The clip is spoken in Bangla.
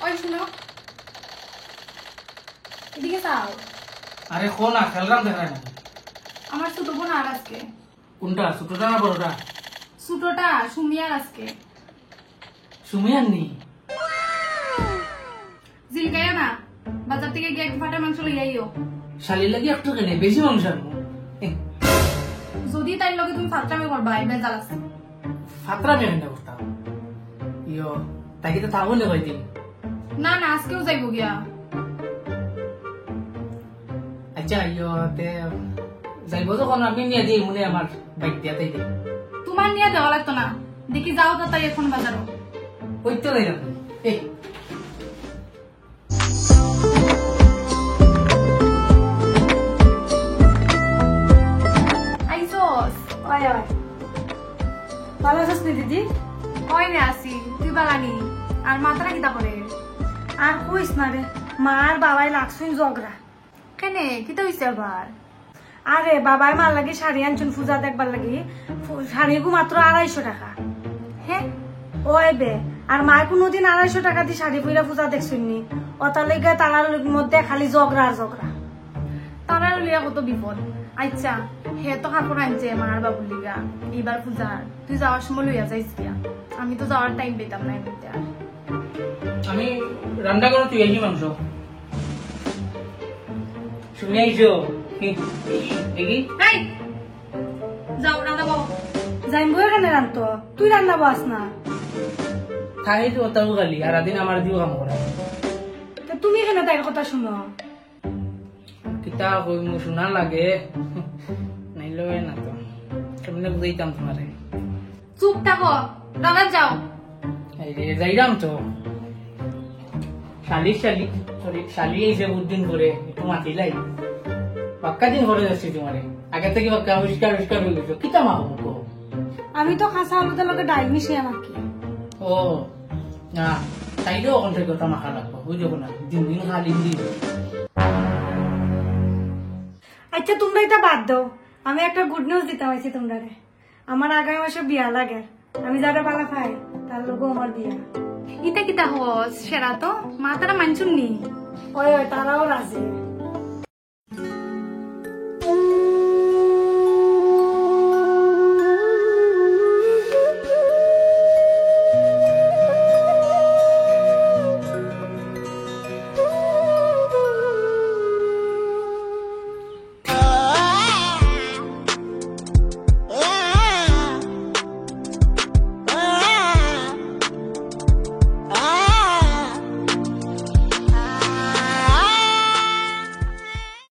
ওই শুনো, এদিকে চাও। আরে খো না, খেলরাম দেখায় না। আমার ছোট বোন আর আজকে। কোনটা, ছোটটা না বড়টা? ছোটটা সুমিয়ার আজকে। সুমিয়ার নি? জিলকাইও না, বাজার থেকে গিয়ে এক ফাটা মাংস লই আইও। শালির লাগি একটু কেনে, বেশি মাংস আনবো। যদি তাই লগে তুমি ফাত্রামি করবা, এবার জ্বালাচ্ছি। ফাতরা মেয়ে না করতাম ইয়ো, তাকে তো থাকবো না কয়দিন। না না, আজকেও যাইবো গিয়া। আচ্ছা ইয়ো তে যাইব যখন আমি নিয়ে দিই মনে আমার বাইক দিয়াতেই দিই। তোমার নিয়ে দেওয়া লাগতো না, দেখি যাও তো তাই এখন বাজারও। ওই তো যাইলাম এই আইসোস। ওই ওই ভালো আছিস নি দিদি? ওই নে আসি, তুই বাগানি। আর মাথাটা কিতা করে? আর কইস না রে, মা আর বাবাই লাগছুন ঝগড়া। কেনে কিতা হইছে আবার? আরে বাবাই মার লাগি শাড়ি আনছুন পূজা দেখবার লাগি, শাড়িগু মাত্র 250 টাকা। হ্যাঁ, ওই বে, আর মা কোনোদিন 250 টাকা দিয়ে শাড়ি পইরা পূজা দেখছুন নি। ওটার লেগে তারার মধ্যে খালি ঝগড়া আর ঝগড়া। তারা লিয়া কত বিপদ। আচ্ছা, হে তো কাপড় আনছে মার বাবুর লিগা এইবার পূজার, তুই যাওয়ার সময় লইয়া যাইস গিয়া। আমি তো যাওয়ার টাইম পেতাম না এমনিতে। আর আমি রান্না করো, তুই আইসি মাংস শুনে আইসো দেখি। এই যাও রান্না বাবু। যাইম বই এখানে রান্ত, তুই রান্না বাস না। খাই তো ওটাও গালি আর দিন আমার দিও কাম করা। তো তুমি এখানে তাই কথা শুনো। কিতা কই মু শোনা লাগে নাইলো না তো কেমনে বুঝাইতাম তোমারে। চুপ থাকো, রান্না যাও। এই রে যাইরাম তো শালি এসে বুদ্দিন করে একটু মাতিলাই পাক্কা দিন করে যাচ্ছি তোমারে। আগে থেকে পাক্কা আবিষ্কার হয়ে গেছো, কিতা মা হবো? আমি তো খাসা হলুদের লগে ডাল মিশিয়ে মাখি। ও না, তাইলেও ওখান থেকে কথা মাখা লাগবো, বুঝবো না দিন দিন খালি দিন। আচ্ছা তোমরা এটা বাদ দাও, আমি একটা গুড নিউজ দিতে পারছি তোমরা। আমার আগামী মাসে বিয়া লাগে, আমি যারা পালা খাই তার লোক আমার বিয়া। ইতা কিতা হস সেরা তো, মা তারা মানছুন নি। ওই ওই তারাও রাজি।